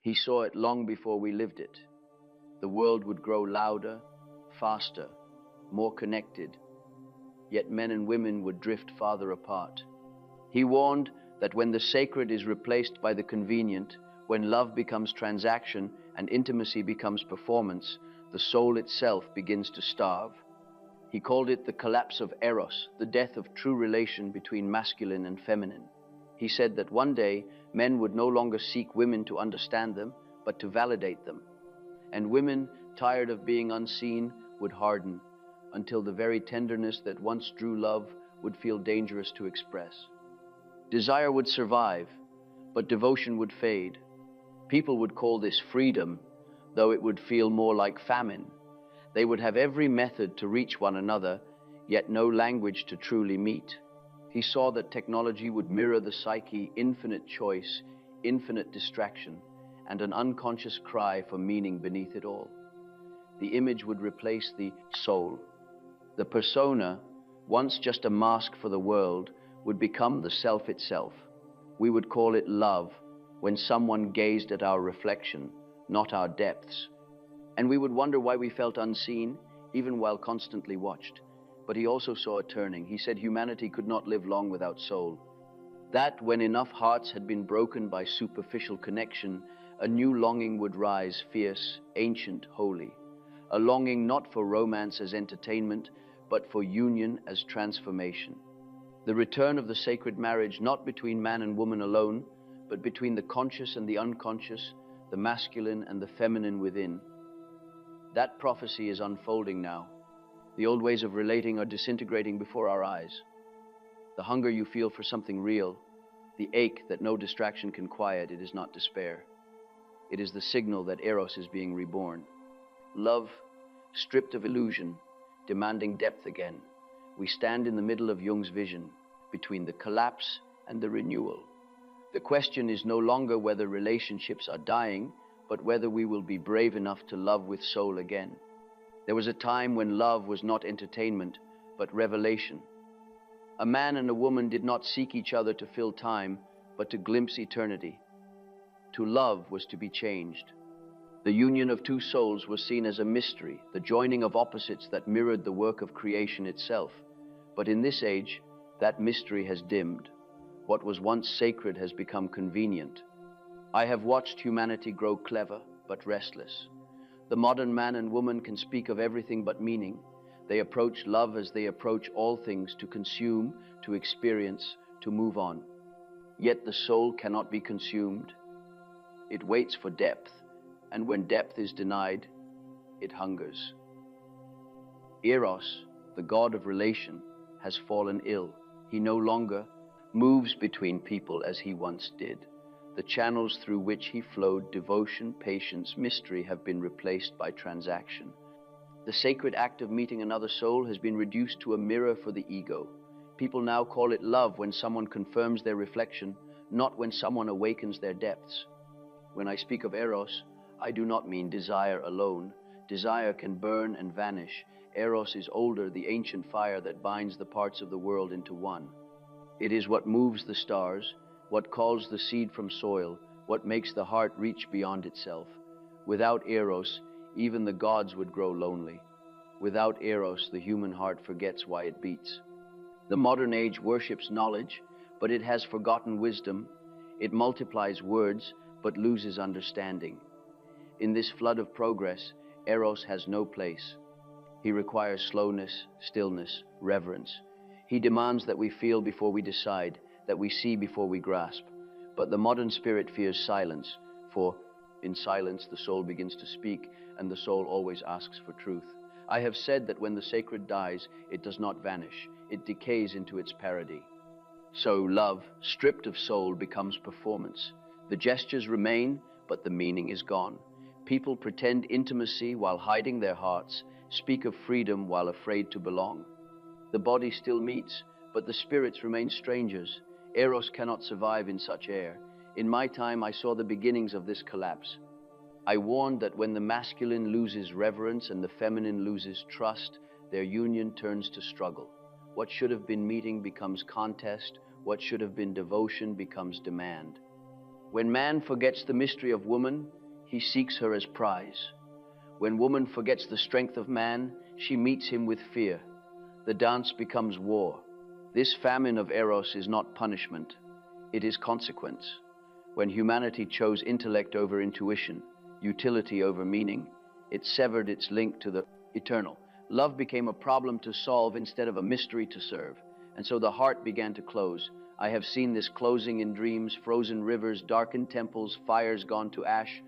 He saw it long before we lived it. The world would grow louder, faster, more connected, yet men and women would drift farther apart. He warned that when the sacred is replaced by the convenient, when love becomes transaction and intimacy becomes performance, the soul itself begins to starve. He called it the collapse of Eros, the death of true relation between masculine and feminine. He said that one day men would no longer seek women to understand them, but to validate them. And women, tired of being unseen, would harden, until the very tenderness that once drew love would feel dangerous to express. Desire would survive, but devotion would fade. People would call this freedom, though it would feel more like famine. They would have every method to reach one another, yet no language to truly meet. He saw that technology would mirror the psyche, infinite choice, infinite distraction, and an unconscious cry for meaning beneath it all. The image would replace the soul. The persona, once just a mask for the world, would become the self itself. We would call it love when someone gazed at our reflection, not our depths. And we would wonder why we felt unseen, even while constantly watched. But he also saw a turning. He said humanity could not live long without soul. That when enough hearts had been broken by superficial connection, a new longing would rise, fierce, ancient, holy. A longing not for romance as entertainment, but for union as transformation. The return of the sacred marriage, not between man and woman alone, but between the conscious and the unconscious, the masculine and the feminine within. That prophecy is unfolding now. The old ways of relating are disintegrating before our eyes. The hunger you feel for something real, the ache that no distraction can quiet, it is not despair. It is the signal that Eros is being reborn. Love, stripped of illusion, demanding depth again. We stand in the middle of Jung's vision, between the collapse and the renewal. The question is no longer whether relationships are dying, but whether we will be brave enough to love with soul again. There was a time when love was not entertainment, but revelation. A man and a woman did not seek each other to fill time, but to glimpse eternity. To love was to be changed. The union of two souls was seen as a mystery, the joining of opposites that mirrored the work of creation itself. But in this age, that mystery has dimmed. What was once sacred has become convenient. I have watched humanity grow clever, but restless. The modern man and woman can speak of everything but meaning. They approach love as they approach all things, to consume, to experience, to move on. Yet the soul cannot be consumed. It waits for depth, and when depth is denied, it hungers. Eros, the god of relation, has fallen ill. He no longer moves between people as he once did. The channels through which he flowed, devotion, patience, mystery, have been replaced by transaction. The sacred act of meeting another soul has been reduced to a mirror for the ego. People now call it love when someone confirms their reflection, not when someone awakens their depths. When I speak of Eros, I do not mean desire alone. Desire can burn and vanish. Eros is older, the ancient fire that binds the parts of the world into one. It is what moves the stars, what calls the seed from soil, what makes the heart reach beyond itself. Without Eros, even the gods would grow lonely. Without Eros, the human heart forgets why it beats. The modern age worships knowledge, but it has forgotten wisdom. It multiplies words, but loses understanding. In this flood of progress, Eros has no place. He requires slowness, stillness, reverence. He demands that we feel before we decide, that we see before we grasp. But the modern spirit fears silence, for in silence the soul begins to speak, and the soul always asks for truth. I have said that when the sacred dies, it does not vanish. It decays into its parody. So love, stripped of soul, becomes performance. The gestures remain, but the meaning is gone. People pretend intimacy while hiding their hearts, speak of freedom while afraid to belong. The body still meets, but the spirits remain strangers. Eros cannot survive in such air. In my time, I saw the beginnings of this collapse. I warned that when the masculine loses reverence and the feminine loses trust, their union turns to struggle. What should have been meeting becomes contest. What should have been devotion becomes demand. When man forgets the mystery of woman, he seeks her as prize. When woman forgets the strength of man, she meets him with fear. The dance becomes war. This famine of Eros is not punishment, it is consequence. When humanity chose intellect over intuition, utility over meaning, it severed its link to the eternal. Love became a problem to solve instead of a mystery to serve, and so the heart began to close. I have seen this closing in dreams, frozen rivers, darkened temples, fires gone to ash.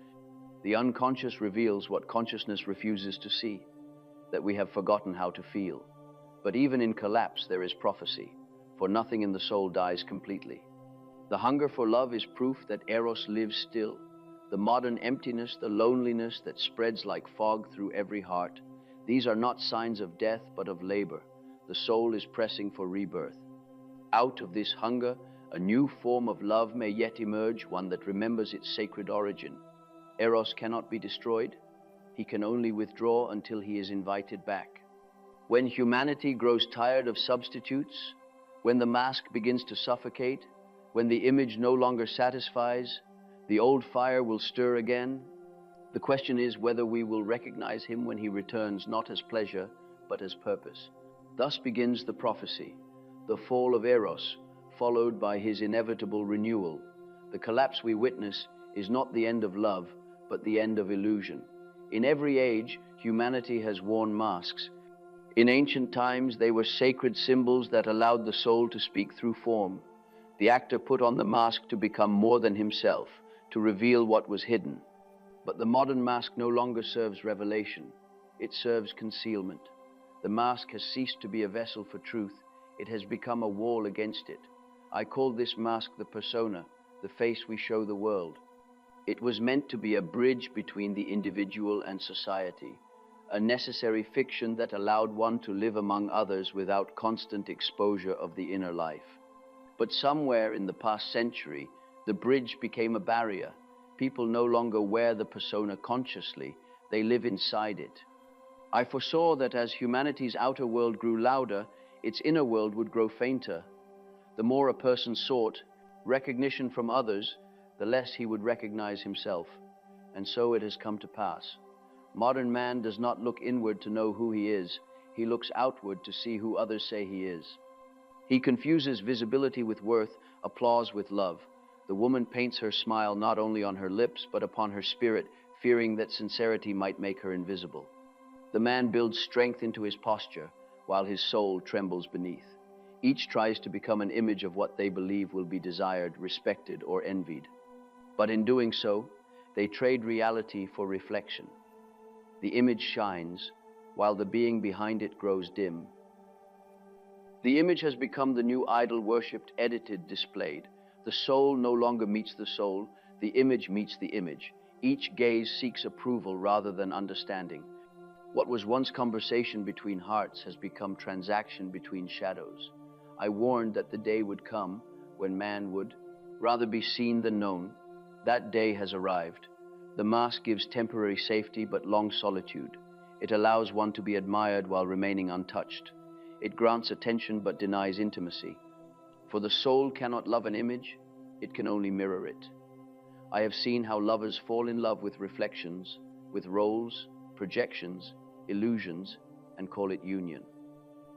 The unconscious reveals what consciousness refuses to see, that we have forgotten how to feel. But even in collapse there is prophecy, for nothing in the soul dies completely. The hunger for love is proof that Eros lives still. The modern emptiness, the loneliness that spreads like fog through every heart, these are not signs of death but of labor. The soul is pressing for rebirth. Out of this hunger, a new form of love may yet emerge, one that remembers its sacred origin. Eros cannot be destroyed. He can only withdraw until he is invited back. When humanity grows tired of substitutes, when the mask begins to suffocate, when the image no longer satisfies, the old fire will stir again. The question is whether we will recognize him when he returns, not as pleasure, but as purpose. Thus begins the prophecy, the fall of Eros, followed by his inevitable renewal. The collapse we witness is not the end of love, but the end of illusion. In every age, humanity has worn masks. In ancient times, they were sacred symbols that allowed the soul to speak through form. The actor put on the mask to become more than himself, to reveal what was hidden. But the modern mask no longer serves revelation. It serves concealment. The mask has ceased to be a vessel for truth. It has become a wall against it. I call this mask the persona, the face we show the world. It was meant to be a bridge between the individual and society, a necessary fiction that allowed one to live among others without constant exposure of the inner life. But somewhere in the past century, the bridge became a barrier. People no longer wear the persona consciously, they live inside it. I foresaw that as humanity's outer world grew louder, its inner world would grow fainter. The more a person sought recognition from others, the less he would recognize himself. And so it has come to pass. Modern man does not look inward to know who he is. He looks outward to see who others say he is. He confuses visibility with worth, applause with love. The woman paints her smile not only on her lips, but upon her spirit, fearing that sincerity might make her invisible. The man builds strength into his posture, while his soul trembles beneath. Each tries to become an image of what they believe will be desired, respected, or envied. But in doing so, they trade reality for reflection. The image shines, while the being behind it grows dim. The image has become the new idol worshipped, edited, displayed. The soul no longer meets the soul, the image meets the image. Each gaze seeks approval rather than understanding. What was once conversation between hearts has become transaction between shadows. I warned that the day would come when man would rather be seen than known. That day has arrived. The mask gives temporary safety but long solitude. It allows one to be admired while remaining untouched. It grants attention but denies intimacy. For the soul cannot love an image, it can only mirror it. I have seen how lovers fall in love with reflections, with roles, projections, illusions, and call it union.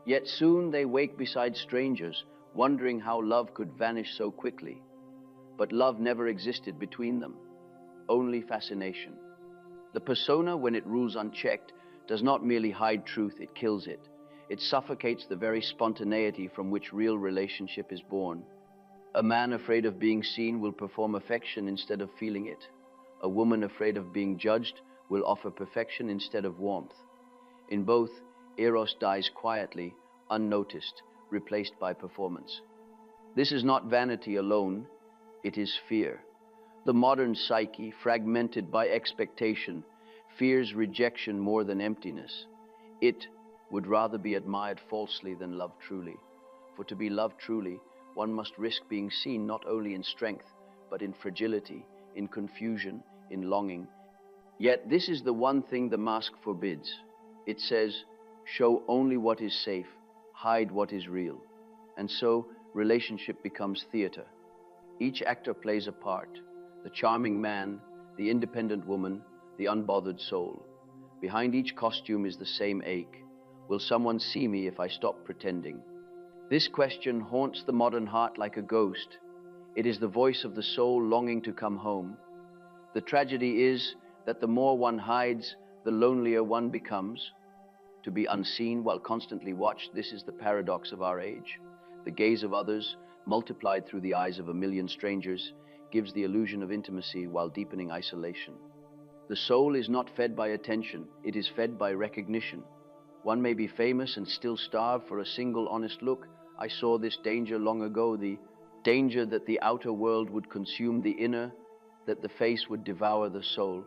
Yet soon they wake beside strangers, wondering how love could vanish so quickly. But love never existed between them, only fascination. The persona, when it rules unchecked, does not merely hide truth, it kills it. It suffocates the very spontaneity from which real relationship is born. A man afraid of being seen will perform affection instead of feeling it. A woman afraid of being judged will offer perfection instead of warmth. In both, Eros dies quietly, unnoticed, replaced by performance. This is not vanity alone, it is fear. The modern psyche, fragmented by expectation, fears rejection more than emptiness. It would rather be admired falsely than loved truly. For to be loved truly, one must risk being seen not only in strength, but in fragility, in confusion, in longing. Yet this is the one thing the mask forbids. It says, show only what is safe, hide what is real. And so, relationship becomes theater. Each actor plays a part. the charming man, the independent woman, the unbothered soul. Behind each costume is the same ache. Will someone see me if I stop pretending? This question haunts the modern heart like a ghost. It is the voice of the soul longing to come home. The tragedy is that the more one hides, the lonelier one becomes. To be unseen while constantly watched, this is the paradox of our age. The gaze of others, multiplied through the eyes of a million strangers, gives the illusion of intimacy while deepening isolation. The soul is not fed by attention, it is fed by recognition. One may be famous and still starve for a single honest look. I saw this danger long ago, the danger that the outer world would consume the inner, that the face would devour the soul.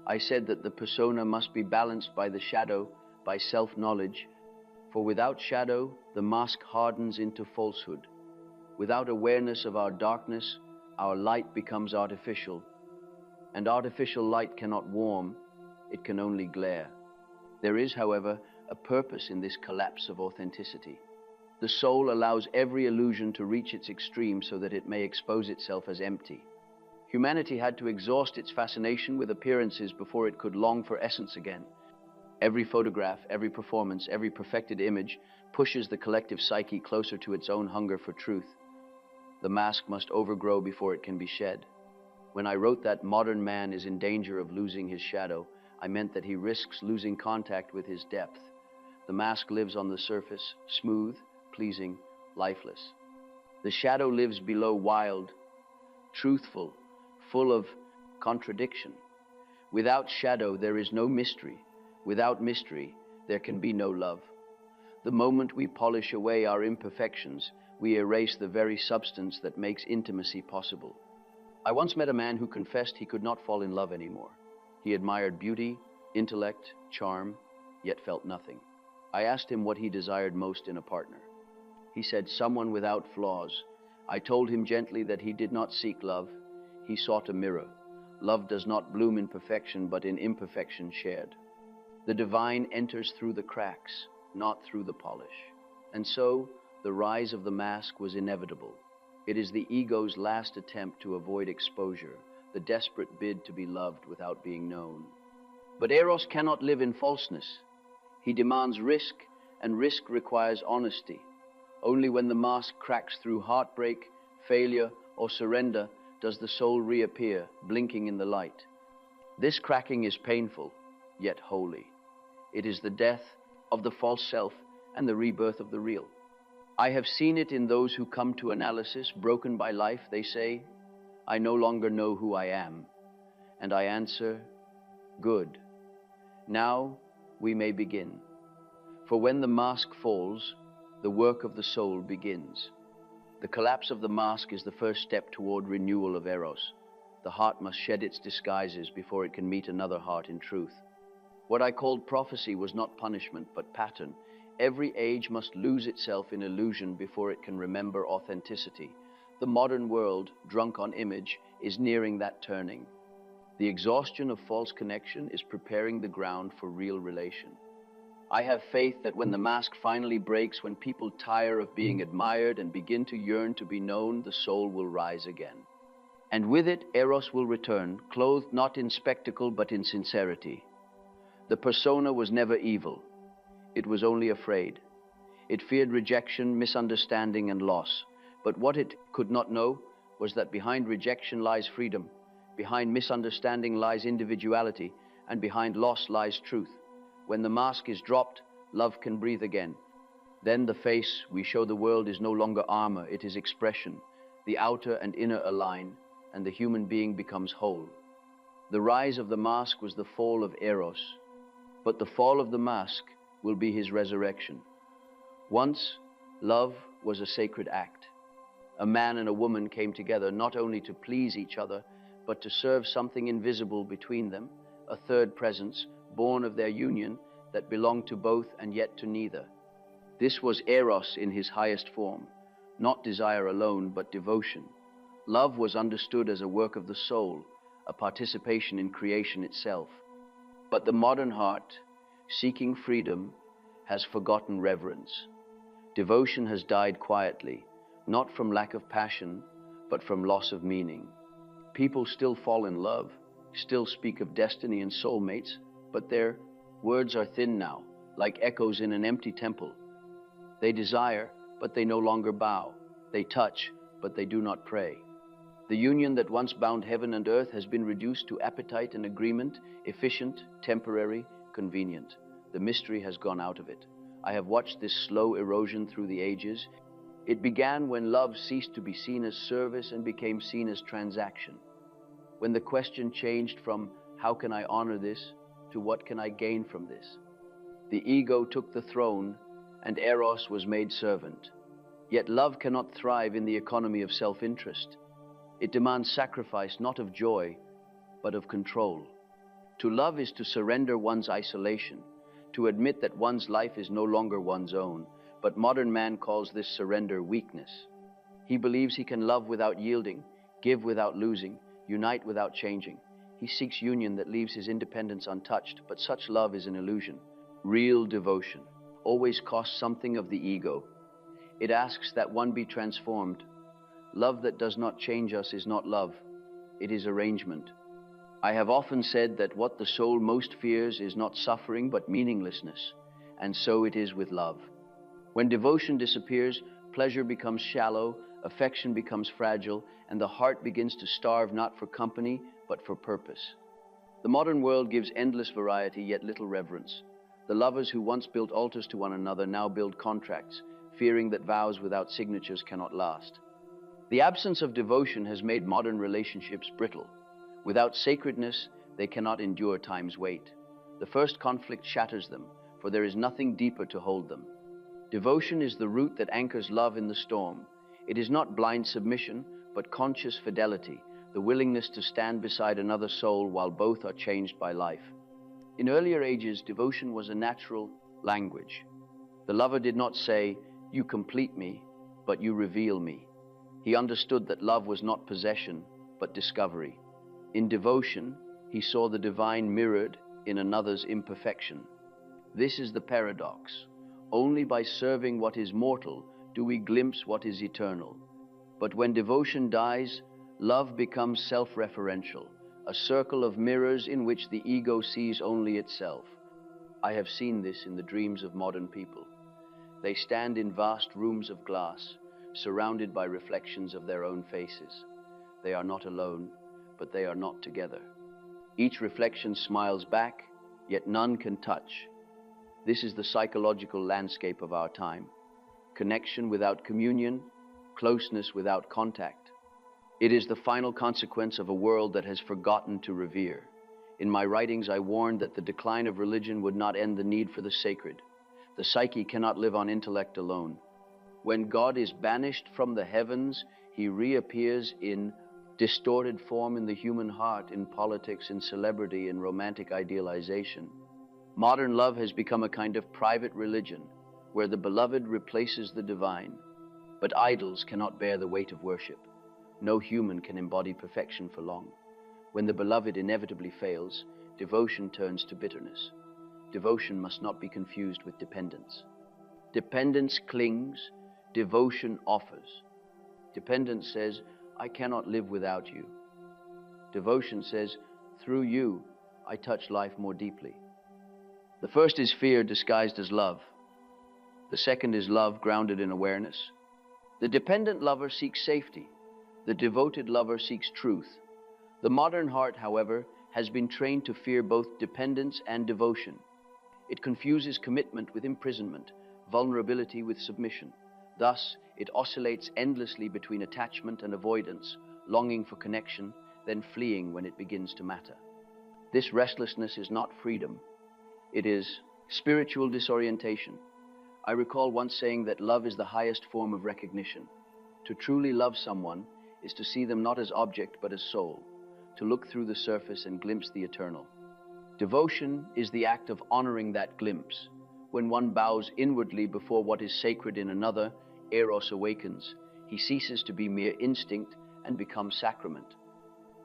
I said that the persona must be balanced by the shadow, by self-knowledge, for without shadow, the mask hardens into falsehood. Without awareness of our darkness, our light becomes artificial, and artificial light cannot warm, it can only glare. There is, however, a purpose in this collapse of authenticity. The soul allows every illusion to reach its extreme so that it may expose itself as empty. Humanity had to exhaust its fascination with appearances before it could long for essence again. Every photograph, every performance, every perfected image pushes the collective psyche closer to its own hunger for truth. The mask must overgrow before it can be shed. When I wrote that modern man is in danger of losing his shadow, I meant that he risks losing contact with his depth. The mask lives on the surface, smooth, pleasing, lifeless. The shadow lives below, wild, truthful, full of contradiction. Without shadow, there is no mystery. Without mystery, there can be no love. The moment we polish away our imperfections, we erase the very substance that makes intimacy possible. I once met a man who confessed he could not fall in love anymore. He admired beauty, intellect, charm, yet felt nothing. I asked him what he desired most in a partner. He said, someone without flaws. I told him gently that he did not seek love. He sought a mirror. Love does not bloom in perfection, but in imperfection shared. The divine enters through the cracks, not through the polish. And so, the rise of the mask was inevitable. It is the ego's last attempt to avoid exposure, the desperate bid to be loved without being known. But Eros cannot live in falseness. He demands risk, and risk requires honesty. Only when the mask cracks through heartbreak, failure, or surrender does the soul reappear, blinking in the light. This cracking is painful, yet holy. It is the death of the false self and the rebirth of the real. I have seen it in those who come to analysis, broken by life. They say, I no longer know who I am. And I answer, good. Now we may begin. For when the mask falls, the work of the soul begins. The collapse of the mask is the first step toward renewal of Eros. The heart must shed its disguises before it can meet another heart in truth. What I called prophecy was not punishment, but pattern. Every age must lose itself in illusion before it can remember authenticity. The modern world, drunk on image, is nearing that turning. The exhaustion of false connection is preparing the ground for real relation. I have faith that when the mask finally breaks, when people tire of being admired and begin to yearn to be known, the soul will rise again. And with it, Eros will return, clothed not in spectacle but in sincerity. The persona was never evil. It was only afraid. It feared rejection, misunderstanding, and loss. But what it could not know was that behind rejection lies freedom, behind misunderstanding lies individuality, and behind loss lies truth. When the mask is dropped, love can breathe again. Then the face we show the world is no longer armor, it is expression. The outer and inner align, and the human being becomes whole. The rise of the mask was the fall of Eros, but the fall of the mask will be his resurrection. Once, love was a sacred act. A man and a woman came together not only to please each other, but to serve something invisible between them, a third presence, born of their union, that belonged to both and yet to neither. This was Eros in his highest form, not desire alone, but devotion. Love was understood as a work of the soul, a participation in creation itself. But the modern heart, seeking freedom, has forgotten reverence. Devotion has died quietly, not from lack of passion, but from loss of meaning. People still fall in love, still speak of destiny and soulmates, but their words are thin now, like echoes in an empty temple. They desire, but they no longer bow. They touch, but they do not pray. The union that once bound heaven and earth has been reduced to appetite and agreement, efficient, temporary, convenient. The mystery has gone out of it. I have watched this slow erosion through the ages. It began when love ceased to be seen as service and became seen as transaction. When the question changed from, how can I honor this, to what can I gain from this? The ego took the throne, and Eros was made servant. Yet love cannot thrive in the economy of self-interest. It demands sacrifice not of joy, but of control. To love is to surrender one's isolation, to admit that one's life is no longer one's own, but modern man calls this surrender weakness. He believes he can love without yielding, give without losing, unite without changing. He seeks union that leaves his independence untouched, but such love is an illusion. Real devotion always costs something of the ego. It asks that one be transformed. Love that does not change us is not love, it is arrangement. I have often said that what the soul most fears is not suffering but meaninglessness, and so it is with love. When devotion disappears, pleasure becomes shallow, affection becomes fragile, and the heart begins to starve not for company but for purpose. The modern world gives endless variety yet little reverence. The lovers who once built altars to one another now build contracts, fearing that vows without signatures cannot last. The absence of devotion has made modern relationships brittle. Without sacredness, they cannot endure time's weight. The first conflict shatters them, for there is nothing deeper to hold them. Devotion is the root that anchors love in the storm. It is not blind submission, but conscious fidelity, the willingness to stand beside another soul while both are changed by life. In earlier ages, devotion was a natural language. The lover did not say, "You complete me," but "You reveal me." He understood that love was not possession, but discovery. In devotion, he saw the divine mirrored in another's imperfection. This is the paradox. Only by serving what is mortal do we glimpse what is eternal. But when devotion dies, love becomes self-referential, a circle of mirrors in which the ego sees only itself. I have seen this in the dreams of modern people. They stand in vast rooms of glass, surrounded by reflections of their own faces. They are not alone, but they are not together. Each reflection smiles back, yet none can touch. This is the psychological landscape of our time. Connection without communion, closeness without contact. It is the final consequence of a world that has forgotten to revere. In my writings, I warned that the decline of religion would not end the need for the sacred. The psyche cannot live on intellect alone. When God is banished from the heavens, he reappears in distorted form in the human heart, in politics, in celebrity, in romantic idealization. Modern love has become a kind of private religion, where the beloved replaces the divine. But idols cannot bear the weight of worship. No human can embody perfection for long. When the beloved inevitably fails, devotion turns to bitterness. Devotion must not be confused with dependence. Dependence clings, devotion offers. Dependence says, "I cannot live without you." Devotion says, "Through you, I touch life more deeply." The first is fear disguised as love. The second is love grounded in awareness. The dependent lover seeks safety. The devoted lover seeks truth. The modern heart, however, has been trained to fear both dependence and devotion. It confuses commitment with imprisonment, vulnerability with submission. Thus, it oscillates endlessly between attachment and avoidance, longing for connection, then fleeing when it begins to matter. This restlessness is not freedom. It is spiritual disorientation. I recall once saying that love is the highest form of recognition. To truly love someone is to see them not as object but as soul, to look through the surface and glimpse the eternal. Devotion is the act of honoring that glimpse. When one bows inwardly before what is sacred in another, Eros awakens. He ceases to be mere instinct and becomes sacrament.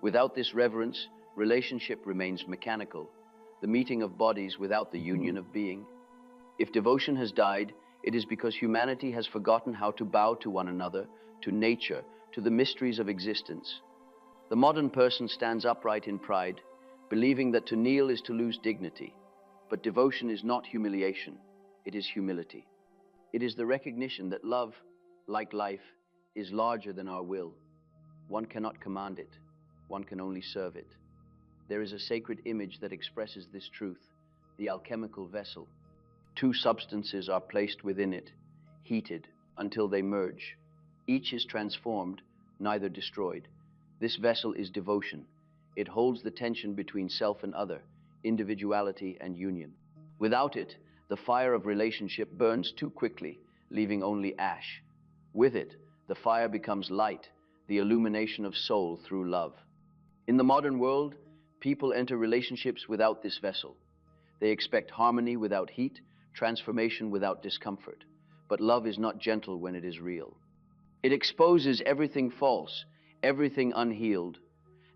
Without this reverence, relationship remains mechanical, the meeting of bodies without the union of being. If devotion has died, it is because humanity has forgotten how to bow to one another, to nature, to the mysteries of existence. The modern person stands upright in pride, believing that to kneel is to lose dignity. But devotion is not humiliation, it is humility. It is the recognition that love, like life, is larger than our will. One cannot command it, one can only serve it. There is a sacred image that expresses this truth, the alchemical vessel. Two substances are placed within it, heated until they merge. Each is transformed, neither destroyed. This vessel is devotion. It holds the tension between self and other, individuality and union. Without it, the fire of relationship burns too quickly, leaving only ash. With it, the fire becomes light, the illumination of soul through love. In the modern world, people enter relationships without this vessel. They expect harmony without heat, transformation without discomfort. But love is not gentle when it is real. It exposes everything false, everything unhealed.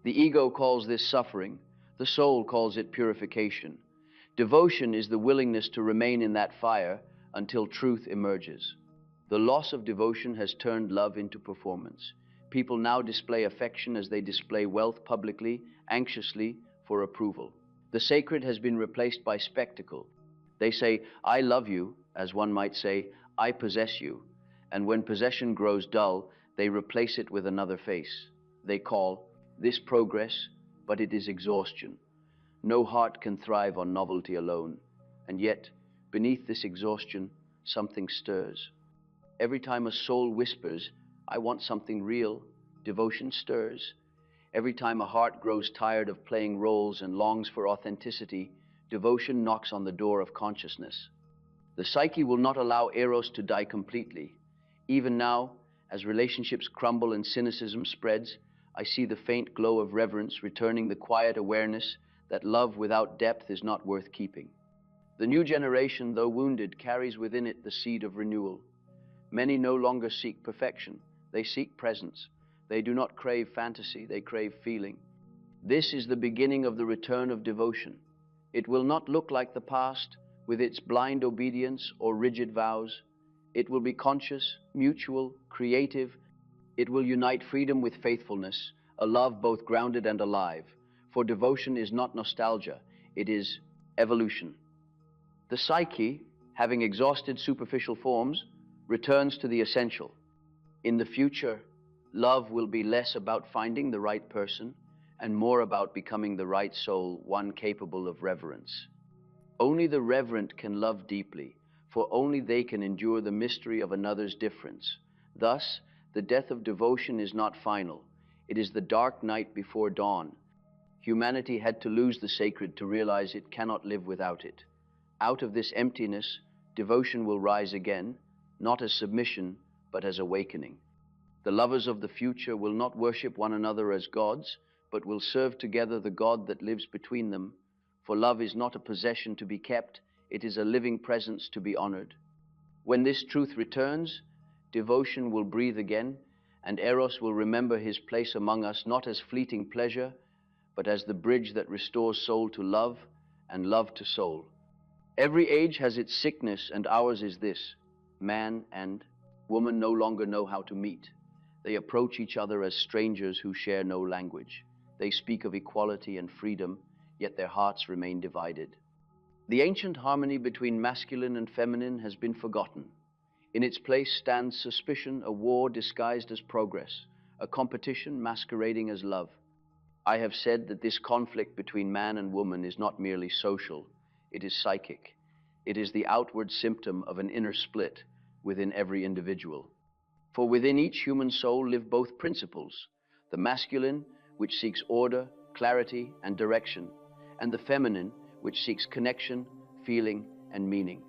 The ego calls this suffering, the soul calls it purification. Devotion is the willingness to remain in that fire until truth emerges. The loss of devotion has turned love into performance. People now display affection as they display wealth publicly, anxiously for approval. The sacred has been replaced by spectacle. They say, "I love you," as one might say, "I possess you." And when possession grows dull, they replace it with another face. They call this progress, but it is exhaustion. No heart can thrive on novelty alone. And yet, beneath this exhaustion, something stirs. Every time a soul whispers, "I want something real," devotion stirs. Every time a heart grows tired of playing roles and longs for authenticity, devotion knocks on the door of consciousness. The psyche will not allow Eros to die completely. Even now, as relationships crumble and cynicism spreads, I see the faint glow of reverence returning, the quiet awareness that love without depth is not worth keeping. The new generation, though wounded, carries within it the seed of renewal. Many no longer seek perfection, they seek presence. They do not crave fantasy, they crave feeling. This is the beginning of the return of devotion. It will not look like the past, with its blind obedience or rigid vows. It will be conscious, mutual, creative. It will unite freedom with faithfulness, a love both grounded and alive. For devotion is not nostalgia, it is evolution. The psyche, having exhausted superficial forms, returns to the essential. In the future, love will be less about finding the right person and more about becoming the right soul, one capable of reverence. Only the reverent can love deeply, for only they can endure the mystery of another's difference. Thus, the death of devotion is not final. It is the dark night before dawn. Humanity had to lose the sacred to realize it cannot live without it. Out of this emptiness, devotion will rise again, not as submission, but as awakening. The lovers of the future will not worship one another as gods, but will serve together the God that lives between them. For love is not a possession to be kept, it is a living presence to be honored. When this truth returns, devotion will breathe again, and Eros will remember his place among us not as fleeting pleasure, but as the bridge that restores soul to love and love to soul. Every age has its sickness, and ours is this: man and woman no longer know how to meet. They approach each other as strangers who share no language. They speak of equality and freedom, yet their hearts remain divided. The ancient harmony between masculine and feminine has been forgotten. In its place stands suspicion, a war disguised as progress, a competition masquerading as love. I have said that this conflict between man and woman is not merely social, it is psychic. It is the outward symptom of an inner split within every individual. For within each human soul live both principles, the masculine, which seeks order, clarity, and direction, and the feminine, which seeks connection, feeling, and meaning.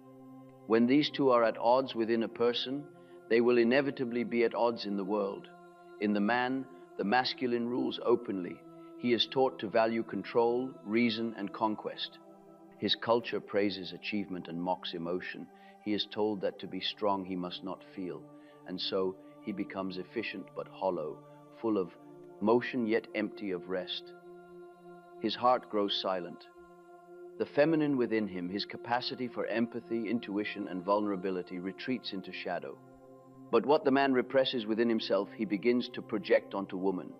When these two are at odds within a person, they will inevitably be at odds in the world. In the man, the masculine rules openly. He is taught to value control, reason, and conquest. His culture praises achievement and mocks emotion. He is told that to be strong he must not feel, and so he becomes efficient but hollow, full of motion yet empty of rest. His heart grows silent. The feminine within him, his capacity for empathy, intuition, and vulnerability, retreats into shadow. But what the man represses within himself, he begins to project onto woman.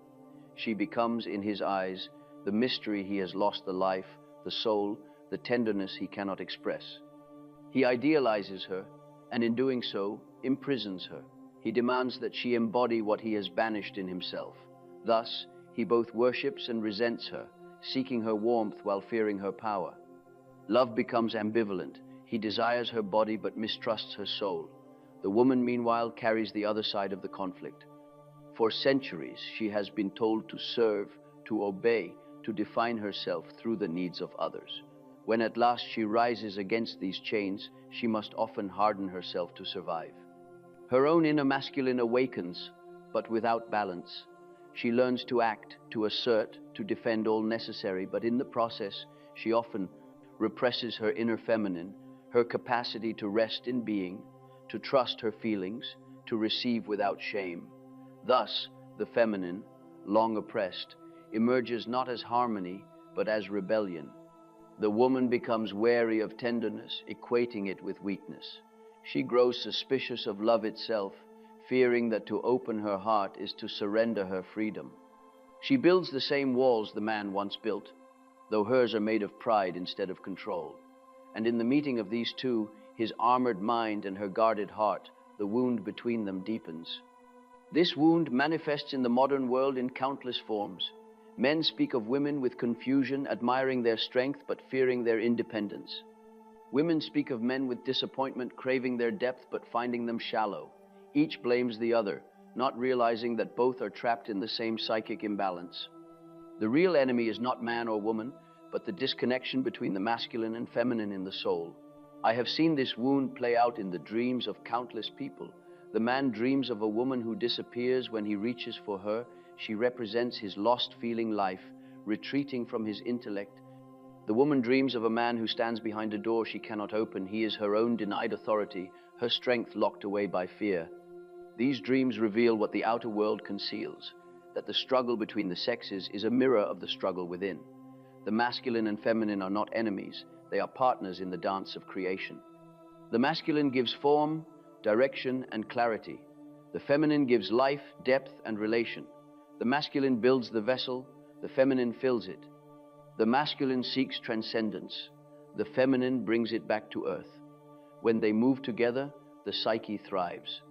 she becomes, in his eyes, the mystery he has lost, the life, the soul, the tenderness he cannot express. He idealizes her, and in doing so, imprisons her. He demands that she embody what he has banished in himself. Thus, he both worships and resents her, seeking her warmth while fearing her power. Love becomes ambivalent. He desires her body but mistrusts her soul. The woman, meanwhile, carries the other side of the conflict. For centuries, she has been told to serve, to obey, to define herself through the needs of others. When at last she rises against these chains, she must often harden herself to survive. Her own inner masculine awakens, but without balance. She learns to act, to assert, to defend all necessary, but in the process, she often represses her inner feminine, her capacity to rest in being, to trust her feelings, to receive without shame. Thus, the feminine, long oppressed, emerges not as harmony, but as rebellion. The woman becomes wary of tenderness, equating it with weakness. She grows suspicious of love itself, fearing that to open her heart is to surrender her freedom. She builds the same walls the man once built, though hers are made of pride instead of control. And in the meeting of these two, his armored mind and her guarded heart, the wound between them deepens. This wound manifests in the modern world in countless forms. Men speak of women with confusion, admiring their strength but fearing their independence. Women speak of men with disappointment, craving their depth but finding them shallow. Each blames the other, not realizing that both are trapped in the same psychic imbalance. The real enemy is not man or woman, but the disconnection between the masculine and feminine in the soul. I have seen this wound play out in the dreams of countless people. The man dreams of a woman who disappears. When he reaches for her, she represents his lost feeling life, retreating from his intellect. The woman dreams of a man who stands behind a door she cannot open. He is her own denied authority, her strength locked away by fear. These dreams reveal what the outer world conceals, that the struggle between the sexes is a mirror of the struggle within. The masculine and feminine are not enemies, they are partners in the dance of creation. The masculine gives form, direction, and clarity. The feminine gives life, depth, and relation. The masculine builds the vessel, the feminine fills it. The masculine seeks transcendence. The feminine brings it back to earth. When they move together, the psyche thrives.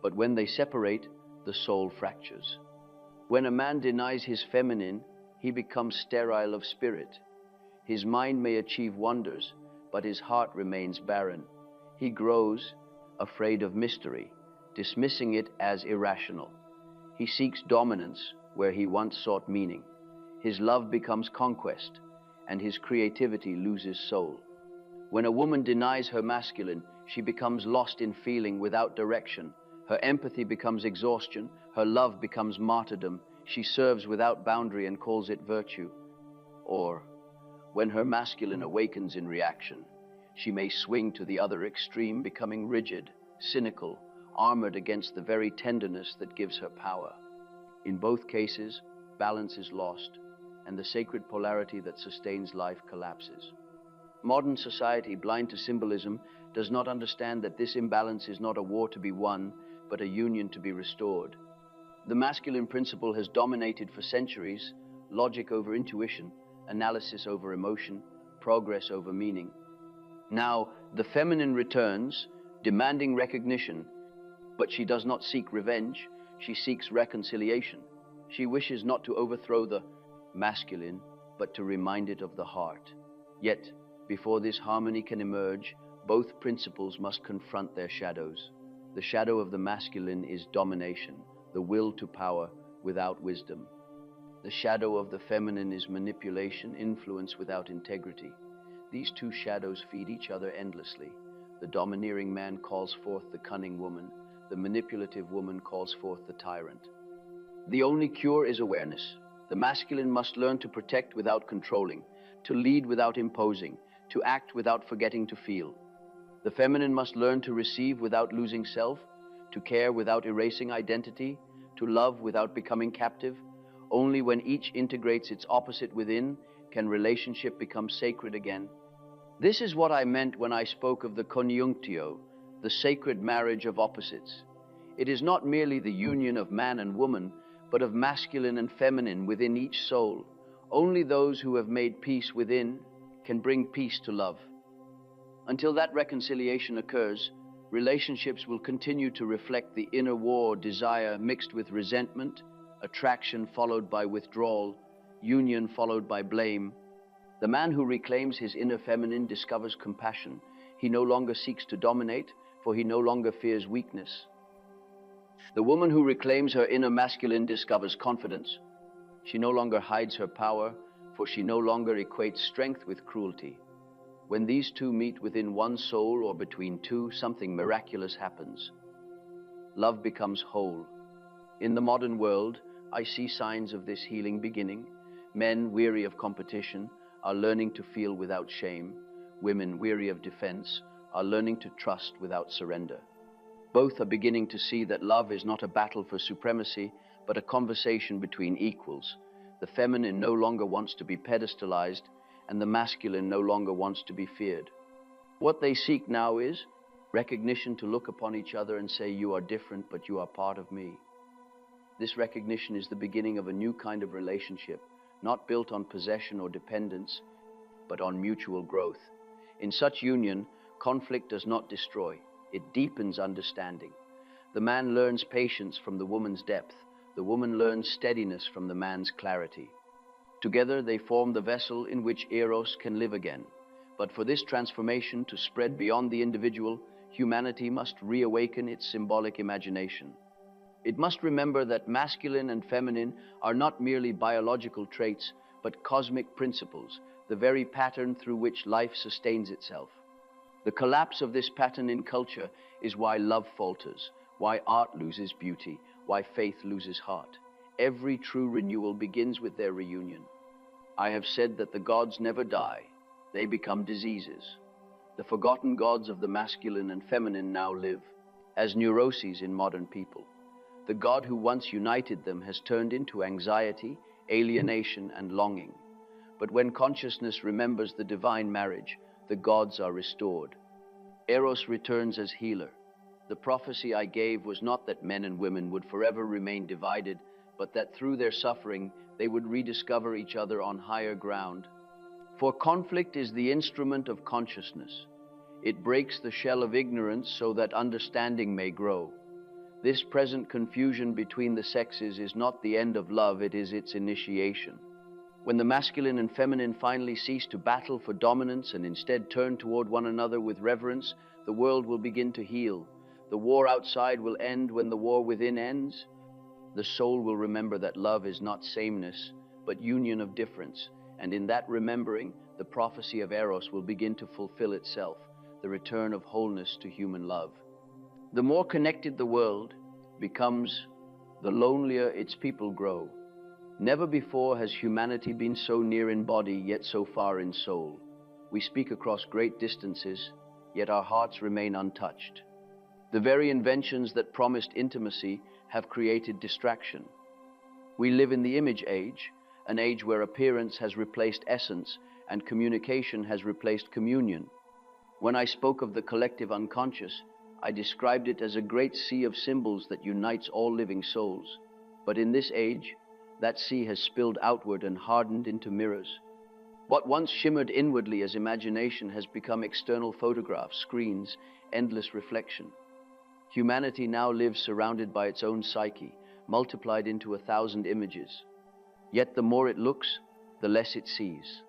But when they separate, the soul fractures. When a man denies his feminine, he becomes sterile of spirit. His mind may achieve wonders, but his heart remains barren. He grows afraid of mystery, dismissing it as irrational. He seeks dominance where he once sought meaning. His love becomes conquest, and his creativity loses soul. When a woman denies her masculine, she becomes lost in feeling without direction. Her empathy becomes exhaustion, her love becomes martyrdom. She serves without boundary and calls it virtue. Or, when her masculine awakens in reaction, she may swing to the other extreme, becoming rigid, cynical, armored against the very tenderness that gives her power. In both cases, balance is lost, and the sacred polarity that sustains life collapses. Modern society, blind to symbolism, does not understand that this imbalance is not a war to be won, but a union to be restored. The masculine principle has dominated for centuries, logic over intuition, analysis over emotion, progress over meaning. Now, the feminine returns, demanding recognition, but she does not seek revenge, she seeks reconciliation. She wishes not to overthrow the masculine, but to remind it of the heart. Yet, before this harmony can emerge, both principles must confront their shadows. The shadow of the masculine is domination, the will to power without wisdom. The shadow of the feminine is manipulation, influence without integrity. These two shadows feed each other endlessly. The domineering man calls forth the cunning woman. The manipulative woman calls forth the tyrant. The only cure is awareness. The masculine must learn to protect without controlling, to lead without imposing, to act without forgetting to feel. The feminine must learn to receive without losing self, to care without erasing identity, to love without becoming captive. Only when each integrates its opposite within can relationship become sacred again. This is what I meant when I spoke of the coniunctio, the sacred marriage of opposites. It is not merely the union of man and woman, but of masculine and feminine within each soul. Only those who have made peace within can bring peace to love. Until that reconciliation occurs, relationships will continue to reflect the inner war, desire mixed with resentment, attraction followed by withdrawal, union followed by blame. The man who reclaims his inner feminine discovers compassion. He no longer seeks to dominate, for he no longer fears weakness. The woman who reclaims her inner masculine discovers confidence. She no longer hides her power, for she no longer equates strength with cruelty. When these two meet within one soul or between two, something miraculous happens. Love becomes whole. In the modern world, I see signs of this healing beginning. Men weary of competition are learning to feel without shame. Women weary of defense are learning to trust without surrender. Both are beginning to see that love is not a battle for supremacy, but a conversation between equals. The feminine no longer wants to be pedestalized, and the masculine no longer wants to be feared. What they seek now is recognition, to look upon each other and say, "You are different, but you are part of me." This recognition is the beginning of a new kind of relationship, not built on possession or dependence, but on mutual growth. In such union, conflict does not destroy, it deepens understanding. The man learns patience from the woman's depth. The woman learns steadiness from the man's clarity. Together they form the vessel in which Eros can live again. But for this transformation to spread beyond the individual, humanity must reawaken its symbolic imagination. It must remember that masculine and feminine are not merely biological traits, but cosmic principles, the very pattern through which life sustains itself. The collapse of this pattern in culture is why love falters, why art loses beauty, why faith loses heart. Every true renewal begins with their reunion. I have said that the gods never die, they become diseases. The forgotten gods of the masculine and feminine now live as neuroses in modern people. The God who once united them has turned into anxiety, alienation, and longing. But when consciousness remembers the divine marriage, the gods are restored. Eros returns as healer. The prophecy I gave was not that men and women would forever remain divided, but that through their suffering, they would rediscover each other on higher ground. For conflict is the instrument of consciousness. It breaks the shell of ignorance so that understanding may grow. This present confusion between the sexes is not the end of love, it is its initiation. When the masculine and feminine finally cease to battle for dominance and instead turn toward one another with reverence, the world will begin to heal. The war outside will end when the war within ends. The soul will remember that love is not sameness, but union of difference, and in that remembering, the prophecy of Eros will begin to fulfill itself, the return of wholeness to human love. The more connected the world becomes, the lonelier its people grow. Never before has humanity been so near in body, yet so far in soul. We speak across great distances, yet our hearts remain untouched. The very inventions that promised intimacy have created distraction. We live in the image age, an age where appearance has replaced essence and communication has replaced communion. When I spoke of the collective unconscious, I described it as a great sea of symbols that unites all living souls. But in this age, that sea has spilled outward and hardened into mirrors. What once shimmered inwardly as imagination has become external photographs, screens, endless reflection. Humanity now lives surrounded by its own psyche, multiplied into 1,000 images. Yet the more it looks, the less it sees.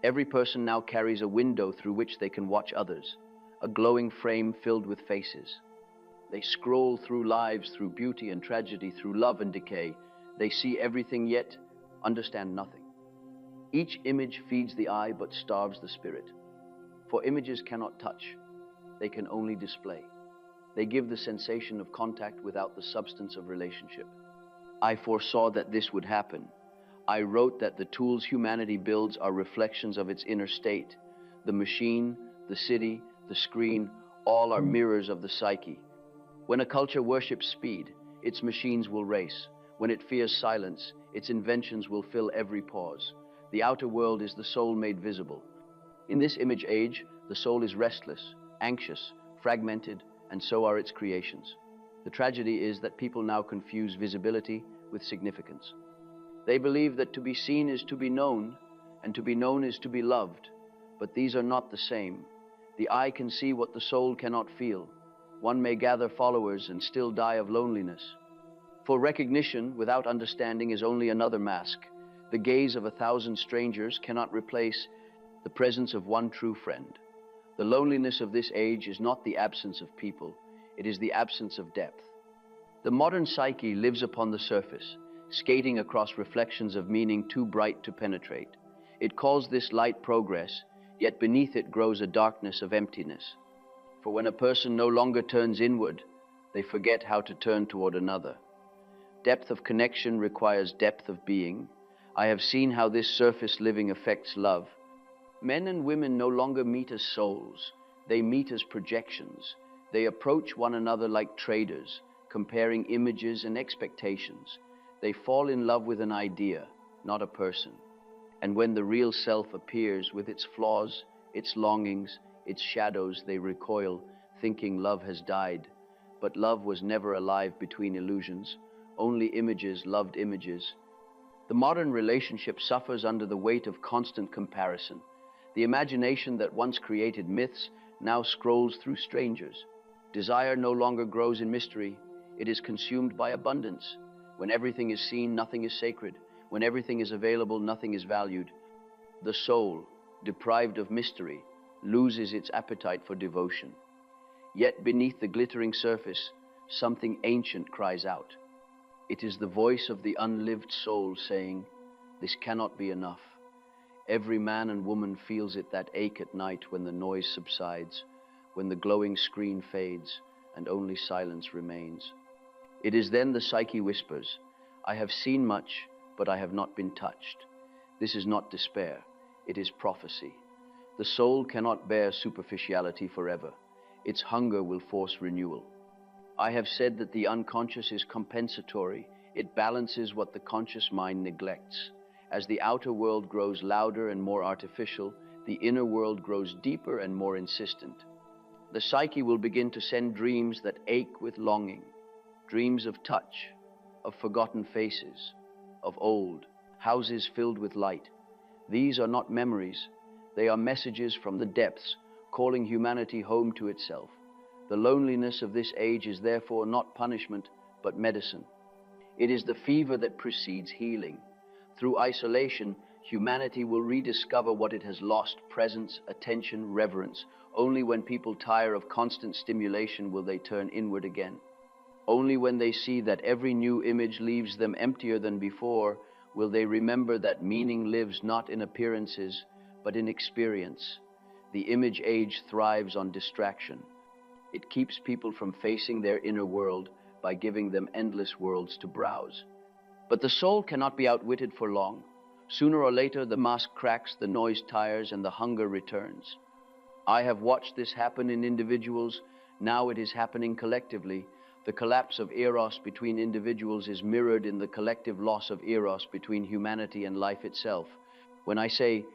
Every person now carries a window through which they can watch others, a glowing frame filled with faces. They scroll through lives, through beauty and tragedy, through love and decay. They see everything yet understand nothing. Each image feeds the eye but starves the spirit. For images cannot touch, they can only display. They give the sensation of contact without the substance of relationship. I foresaw that this would happen. I wrote that the tools humanity builds are reflections of its inner state. The machine, the city, the screen, all are mirrors of the psyche. When a culture worships speed, its machines will race. When it fears silence, its inventions will fill every pause. The outer world is the soul made visible. In this image age, the soul is restless, anxious, fragmented, and so are its creations. The tragedy is that people now confuse visibility with significance. They believe that to be seen is to be known, and to be known is to be loved, but these are not the same. The eye can see what the soul cannot feel. One may gather followers and still die of loneliness. For recognition without understanding is only another mask. The gaze of 1,000 strangers cannot replace the presence of one true friend. The loneliness of this age is not the absence of people, it is the absence of depth. The modern psyche lives upon the surface, skating across reflections of meaning too bright to penetrate. It calls this light progress, yet beneath it grows a darkness of emptiness. For when a person no longer turns inward, they forget how to turn toward another. Depth of connection requires depth of being. I have seen how this surface living affects love. Men and women no longer meet as souls, they meet as projections. They approach one another like traders, comparing images and expectations. They fall in love with an idea, not a person. And when the real self appears with its flaws, its longings, its shadows, they recoil, thinking love has died. But love was never alive between illusions, only images loved images. The modern relationship suffers under the weight of constant comparison. The imagination that once created myths now scrolls through strangers. Desire no longer grows in mystery, it is consumed by abundance. When everything is seen, nothing is sacred. When everything is available, nothing is valued. The soul, deprived of mystery, loses its appetite for devotion. Yet beneath the glittering surface, something ancient cries out. It is the voice of the unlived soul saying, "This cannot be enough." Every man and woman feels it, that ache at night when the noise subsides, when the glowing screen fades and only silence remains. It is then the psyche whispers, "I have seen much, but I have not been touched." This is not despair, it is prophecy. The soul cannot bear superficiality forever. Its hunger will force renewal. I have said that the unconscious is compensatory. It balances what the conscious mind neglects. As the outer world grows louder and more artificial, the inner world grows deeper and more insistent. The psyche will begin to send dreams that ache with longing, dreams of touch, of forgotten faces, of old houses filled with light. These are not memories, they are messages from the depths, calling humanity home to itself. The loneliness of this age is therefore not punishment, but medicine. It is the fever that precedes healing. Through isolation, humanity will rediscover what it has lost: presence, attention, reverence. Only when people tire of constant stimulation will they turn inward again. Only when they see that every new image leaves them emptier than before will they remember that meaning lives not in appearances, but in experience. The image age thrives on distraction. It keeps people from facing their inner world by giving them endless worlds to browse. But the soul cannot be outwitted for long. Sooner or later, the mask cracks, the noise tires, and the hunger returns. I have watched this happen in individuals. Now it is happening collectively. The collapse of Eros between individuals is mirrored in the collective loss of Eros between humanity and life itself. When I say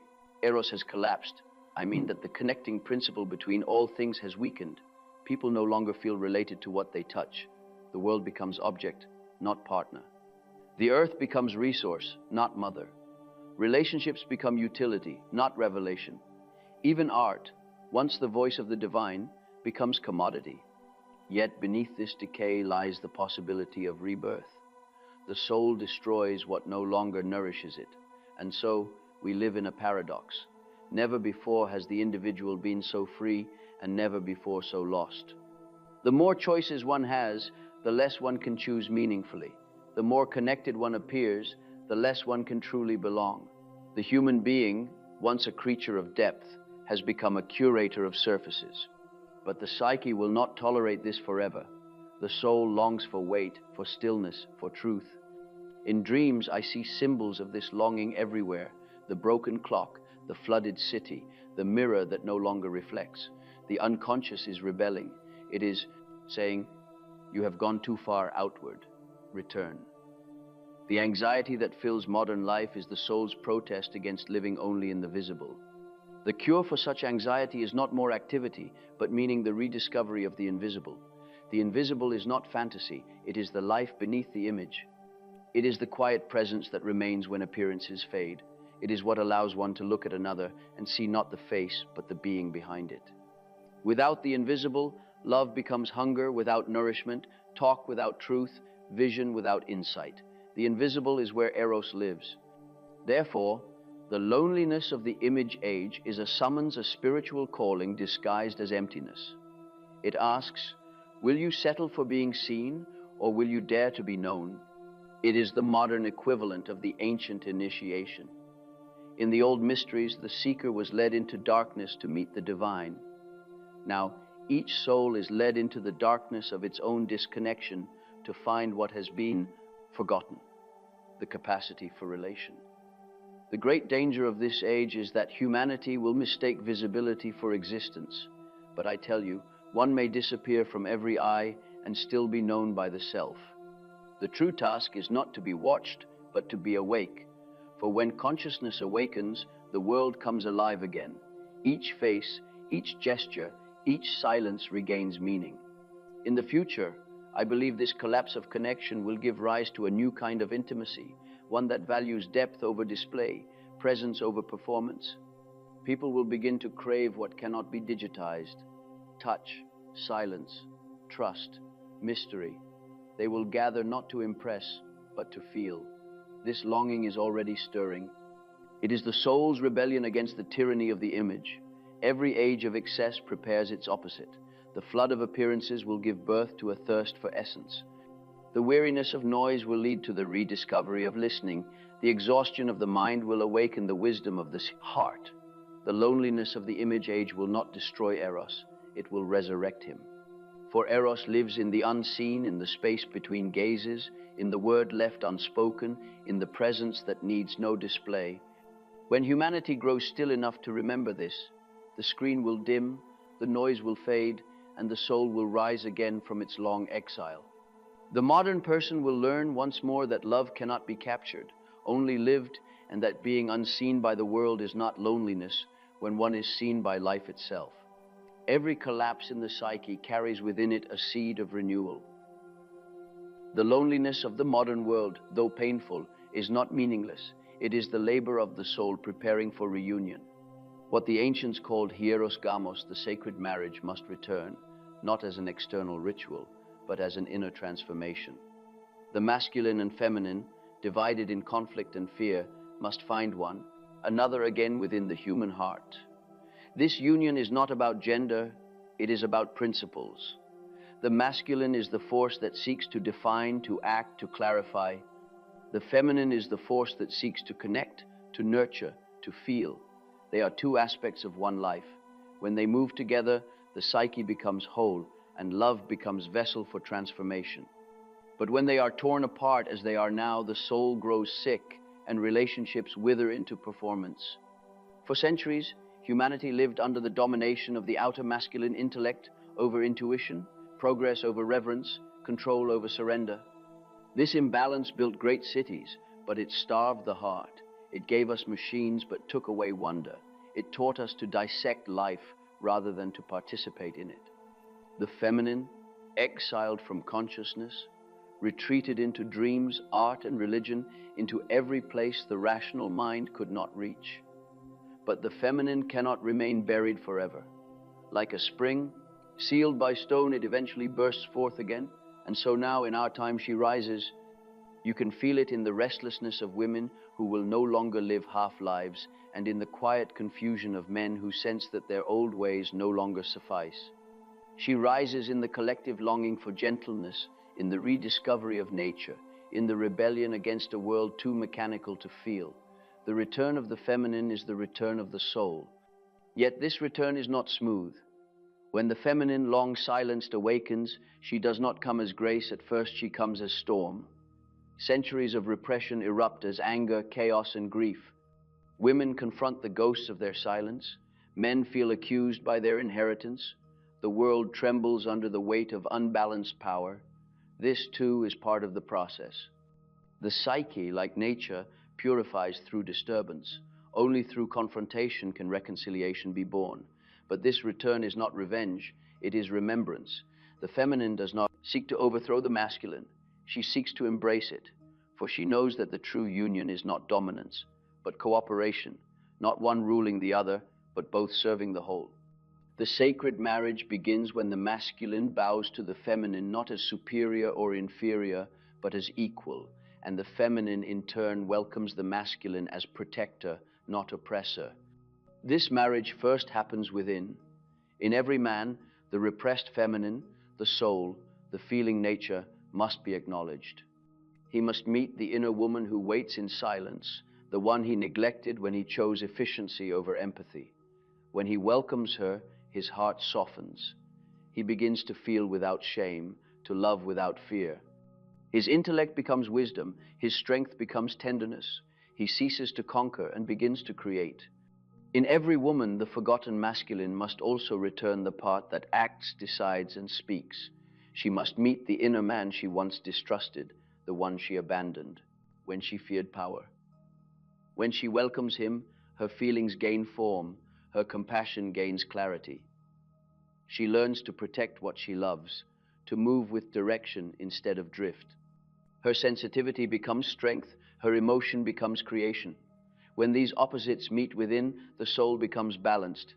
Eros has collapsed, I mean that the connecting principle between all things has weakened. People no longer feel related to what they touch. The world becomes object, not partner. The earth becomes resource, not mother. Relationships become utility, not revelation. Even art, once the voice of the divine, becomes commodity. Yet beneath this decay lies the possibility of rebirth. The soul destroys what no longer nourishes it, and so we live in a paradox. Never before has the individual been so free, and never before so lost. The more choices one has, the less one can choose meaningfully. The more connected one appears, the less one can truly belong. The human being, once a creature of depth, has become a curator of surfaces. But the psyche will not tolerate this forever. The soul longs for weight, for stillness, for truth. In dreams, I see symbols of this longing everywhere: the broken clock, the flooded city, the mirror that no longer reflects. The unconscious is rebelling. It is saying, "You have gone too far outward. Return." The anxiety that fills modern life is the soul's protest against living only in the visible. The cure for such anxiety is not more activity, but meaning the rediscovery of the invisible. The invisible is not fantasy, it is the life beneath the image. It is the quiet presence that remains when appearances fade. It is what allows one to look at another and see not the face, but the being behind it. Without the invisible, love becomes hunger without nourishment, talk without truth, vision without insight. The invisible is where Eros lives. Therefore, the loneliness of the image age is a summons, a spiritual calling disguised as emptiness. It asks, will you settle for being seen, or will you dare to be known? It is the modern equivalent of the ancient initiation. In the old mysteries, the seeker was led into darkness to meet the divine. Now, each soul is led into the darkness of its own disconnection to find what has been forgotten, the capacity for relation. The great danger of this age is that humanity will mistake visibility for existence. But I tell you, one may disappear from every eye and still be known by the self. The true task is not to be watched, but to be awake. For when consciousness awakens, the world comes alive again. Each face, each gesture, each silence regains meaning. In the future, I believe this collapse of connection will give rise to a new kind of intimacy, one that values depth over display, presence over performance. People will begin to crave what cannot be digitized: touch, silence, trust, mystery. They will gather not to impress, but to feel. This longing is already stirring. It is the soul's rebellion against the tyranny of the image. Every age of excess prepares its opposite. The flood of appearances will give birth to a thirst for essence. The weariness of noise will lead to the rediscovery of listening. The exhaustion of the mind will awaken the wisdom of the heart. The loneliness of the image age will not destroy Eros. It will resurrect him. For Eros lives in the unseen, in the space between gazes, in the word left unspoken, in the presence that needs no display. When humanity grows still enough to remember this, the screen will dim, the noise will fade, and the soul will rise again from its long exile. The modern person will learn once more that love cannot be captured, only lived, and that being unseen by the world is not loneliness when one is seen by life itself. Every collapse in the psyche carries within it a seed of renewal. The loneliness of the modern world, though painful, is not meaningless. It is the labor of the soul preparing for reunion. What the ancients called hieros gamos, the sacred marriage, must return, not as an external ritual, but as an inner transformation. The masculine and feminine, divided in conflict and fear, must find one, another again within the human heart. This union is not about gender, it is about principles. The masculine is the force that seeks to define, to act, to clarify. The feminine is the force that seeks to connect, to nurture, to feel. They are two aspects of one life. When they move together, the psyche becomes whole, and love becomes vessel for transformation. But when they are torn apart as they are now, the soul grows sick, and relationships wither into performance. For centuries, humanity lived under the domination of the outer masculine intellect over intuition, progress over reverence, control over surrender. This imbalance built great cities, but it starved the heart. It gave us machines, but took away wonder. It taught us to dissect life rather than to participate in it. The feminine, exiled from consciousness, retreated into dreams, art, and religion, into every place the rational mind could not reach. But the feminine cannot remain buried forever. Like a spring, sealed by stone, it eventually bursts forth again, and so now in our time she rises. You can feel it in the restlessness of women who will no longer live half-lives, and in the quiet confusion of men who sense that their old ways no longer suffice. She rises in the collective longing for gentleness, in the rediscovery of nature, in the rebellion against a world too mechanical to feel. The return of the feminine is the return of the soul. Yet this return is not smooth. When the feminine, long silenced, awakens, she does not come as grace. At first she comes as storm. Centuries of repression erupt as anger, chaos, and grief. Women confront the ghosts of their silence. Men feel accused by their inheritance. The world trembles under the weight of unbalanced power. This, too, is part of the process. The psyche, like nature, purifies through disturbance. Only through confrontation can reconciliation be born. But this return is not revenge, it is remembrance. The feminine does not seek to overthrow the masculine. She seeks to embrace it. for she knows that the true union is not dominance, but cooperation, not one ruling the other, but both serving the whole. The sacred marriage begins when the masculine bows to the feminine not as superior or inferior, but as equal, and the feminine in turn welcomes the masculine as protector, not oppressor. This marriage first happens within. In every man, the repressed feminine, the soul, the feeling nature must be acknowledged. He must meet the inner woman who waits in silence, the one he neglected when he chose efficiency over empathy. When he welcomes her, his heart softens. He begins to feel without shame, to love without fear. His intellect becomes wisdom, his strength becomes tenderness. He ceases to conquer and begins to create. In every woman, the forgotten masculine must also return the part that acts, decides, and speaks. She must meet the inner man she once distrusted, the one she abandoned, when she feared power. When she welcomes him, her feelings gain form, her compassion gains clarity. She learns to protect what she loves, to move with direction instead of drift. Her sensitivity becomes strength, her emotion becomes creation. When these opposites meet within, the soul becomes balanced.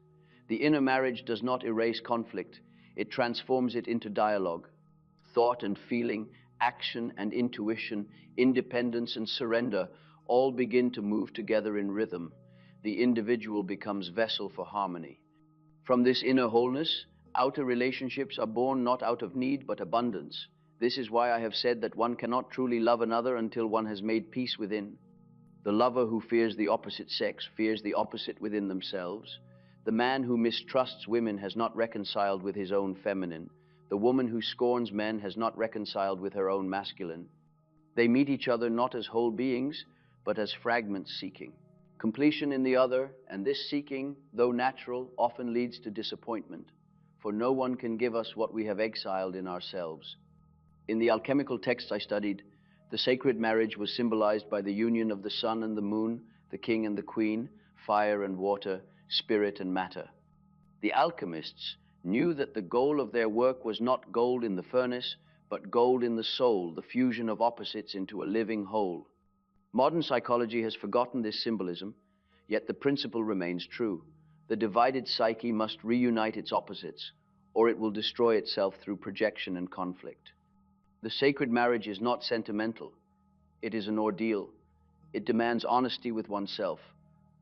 The inner marriage does not erase conflict, it transforms it into dialogue. Thought and feeling, action and intuition, independence and surrender all begin to move together in rhythm. The individual becomes vessel for harmony. From this inner wholeness, outer relationships are born not out of need but abundance. This is why I have said that one cannot truly love another until one has made peace within. The lover who fears the opposite sex fears the opposite within themselves. The man who mistrusts women has not reconciled with his own feminine. The woman who scorns men has not reconciled with her own masculine. They meet each other not as whole beings, but as fragments seeking completion in the other, and this seeking, though natural, often leads to disappointment, for no one can give us what we have exiled in ourselves. In the alchemical texts I studied, the sacred marriage was symbolized by the union of the sun and the moon, the king and the queen, fire and water, spirit and matter. The alchemists knew that the goal of their work was not gold in the furnace, but gold in the soul, the fusion of opposites into a living whole. Modern psychology has forgotten this symbolism, yet the principle remains true. The divided psyche must reunite its opposites, or it will destroy itself through projection and conflict. The sacred marriage is not sentimental. It is an ordeal. It demands honesty with oneself,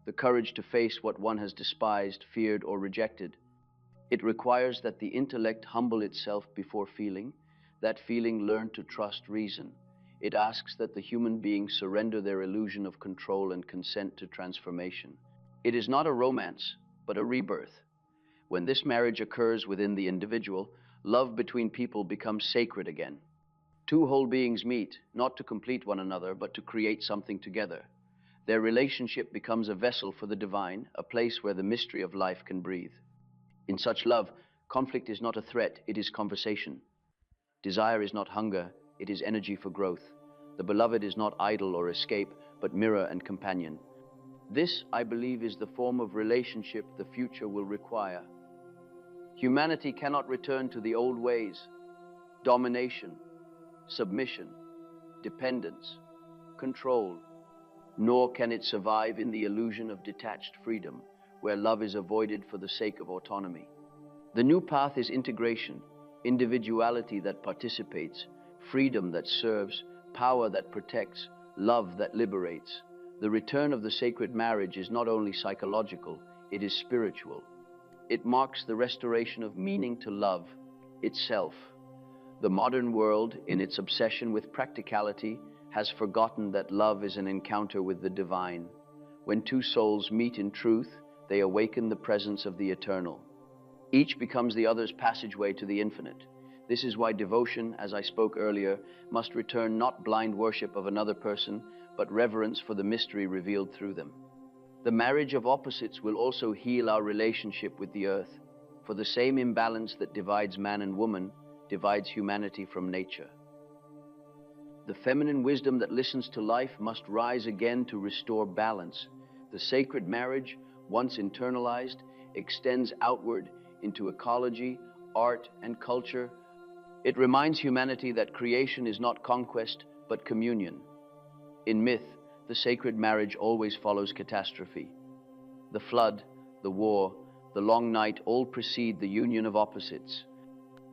the courage to face what one has despised, feared, or rejected. It requires that the intellect humble itself before feeling, that feeling learn to trust reason. It asks that the human being surrender their illusion of control and consent to transformation. It is not a romance, but a rebirth. When this marriage occurs within the individual, love between people becomes sacred again. Two whole beings meet, not to complete one another, but to create something together. Their relationship becomes a vessel for the divine, a place where the mystery of life can breathe. In such love, conflict is not a threat, it is conversation. Desire is not hunger, it is energy for growth. The beloved is not idle or escape, but mirror and companion. This, I believe, is the form of relationship the future will require. Humanity cannot return to the old ways: domination, submission, dependence, control. Nor can it survive in the illusion of detached freedom, where love is avoided for the sake of autonomy. The new path is integration, individuality that participates, freedom that serves, power that protects, love that liberates. The return of the sacred marriage is not only psychological, it is spiritual. It marks the restoration of meaning to love itself. The modern world, in its obsession with practicality, has forgotten that love is an encounter with the divine. When two souls meet in truth, they awaken the presence of the eternal. Each becomes the other's passageway to the infinite. This is why devotion, as I spoke earlier, must return not blind worship of another person, but reverence for the mystery revealed through them. The marriage of opposites will also heal our relationship with the earth, for the same imbalance that divides man and woman divides humanity from nature. The feminine wisdom that listens to life must rise again to restore balance. The sacred marriage, once internalized, extends outward into ecology, art, and culture. It reminds humanity that creation is not conquest, but communion. In myth, the sacred marriage always follows catastrophe. The flood, the war, the long night all precede the union of opposites.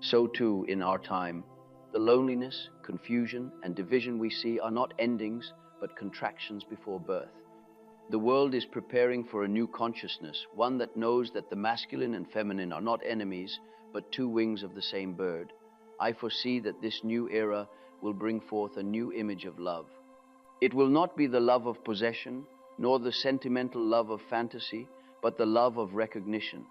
So too, in our time, the loneliness, confusion, and division we see are not endings, but contractions before birth. The world is preparing for a new consciousness, one that knows that the masculine and feminine are not enemies, but two wings of the same bird. I foresee that this new era will bring forth a new image of love. It will not be the love of possession, nor the sentimental love of fantasy, but the love of recognition.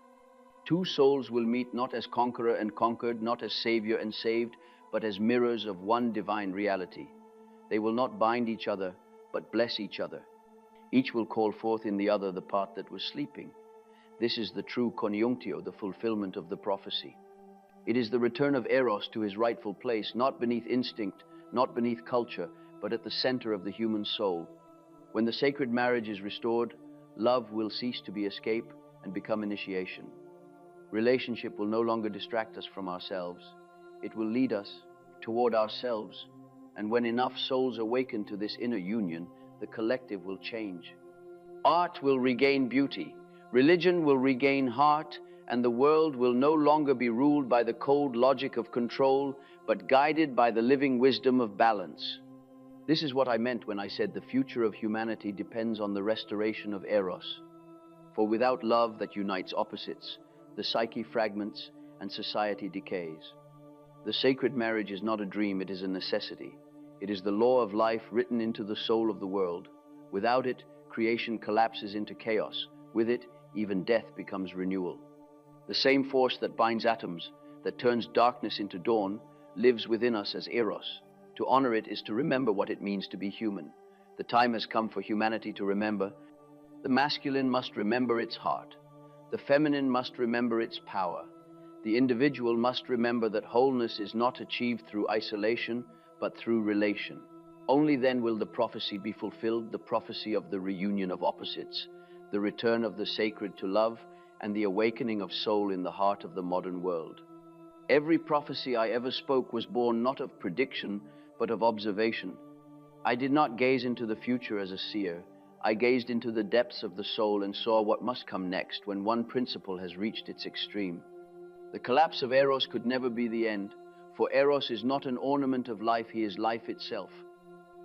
Two souls will meet not as conqueror and conquered, not as savior and saved, but as mirrors of one divine reality. They will not bind each other, but bless each other. Each will call forth in the other the part that was sleeping. This is the true coniunctio, the fulfillment of the prophecy. It is the return of Eros to his rightful place, not beneath instinct, not beneath culture, but at the center of the human soul. When the sacred marriage is restored, love will cease to be escape and become initiation. Relationship will no longer distract us from ourselves. It will lead us toward ourselves. And when enough souls awaken to this inner union, the collective will change. Art will regain beauty, religion will regain heart, and the world will no longer be ruled by the cold logic of control, but guided by the living wisdom of balance. This is what I meant when I said the future of humanity depends on the restoration of Eros. For without love that unites opposites, the psyche fragments and society decays. The sacred marriage is not a dream, it is a necessity. It is the law of life written into the soul of the world. Without it, creation collapses into chaos. With it, even death becomes renewal. The same force that binds atoms, that turns darkness into dawn, lives within us as Eros. To honor it is to remember what it means to be human. The time has come for humanity to remember. The masculine must remember its heart. The feminine must remember its power. The individual must remember that wholeness is not achieved through isolation, but through relation. Only then will the prophecy be fulfilled, the prophecy of the reunion of opposites, the return of the sacred to love, and the awakening of soul in the heart of the modern world. Every prophecy I ever spoke was born not of prediction, but of observation. I did not gaze into the future as a seer. I gazed into the depths of the soul and saw what must come next when one principle has reached its extreme. The collapse of Eros could never be the end, for Eros is not an ornament of life, he is life itself.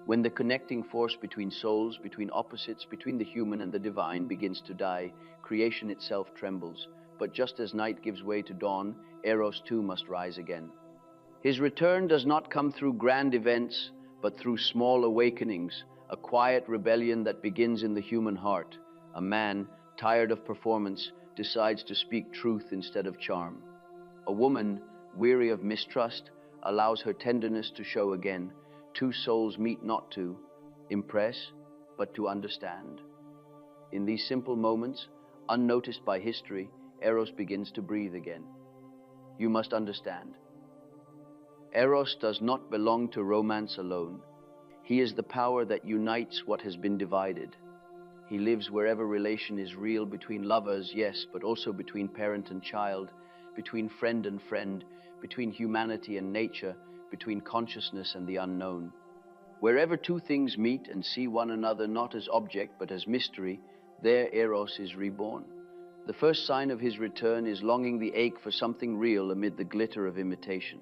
When the connecting force between souls, between opposites, between the human and the divine begins to die, creation itself trembles. But just as night gives way to dawn, Eros too must rise again. His return does not come through grand events, but through small awakenings, a quiet rebellion that begins in the human heart. A man, tired of performance, decides to speak truth instead of charm. A woman, weary of mistrust, allows her tenderness to show again. Two souls meet not to impress, but to understand. In these simple moments, unnoticed by history, Eros begins to breathe again. You must understand. Eros does not belong to romance alone. He is the power that unites what has been divided. He lives wherever relation is real, between lovers, yes, but also between parent and child, between friend and friend, between humanity and nature, between consciousness and the unknown. Wherever two things meet and see one another not as object but as mystery, there Eros is reborn. The first sign of his return is longing, the ache for something real amid the glitter of imitation.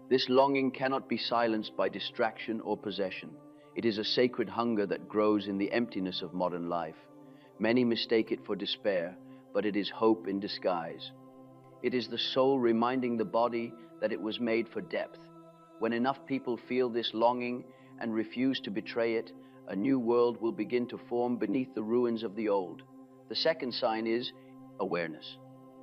This longing cannot be silenced by distraction or possession. It is a sacred hunger that grows in the emptiness of modern life. Many mistake it for despair, but it is hope in disguise. It is the soul reminding the body that it was made for depth. When enough people feel this longing and refuse to betray it, a new world will begin to form beneath the ruins of the old. The second sign is awareness.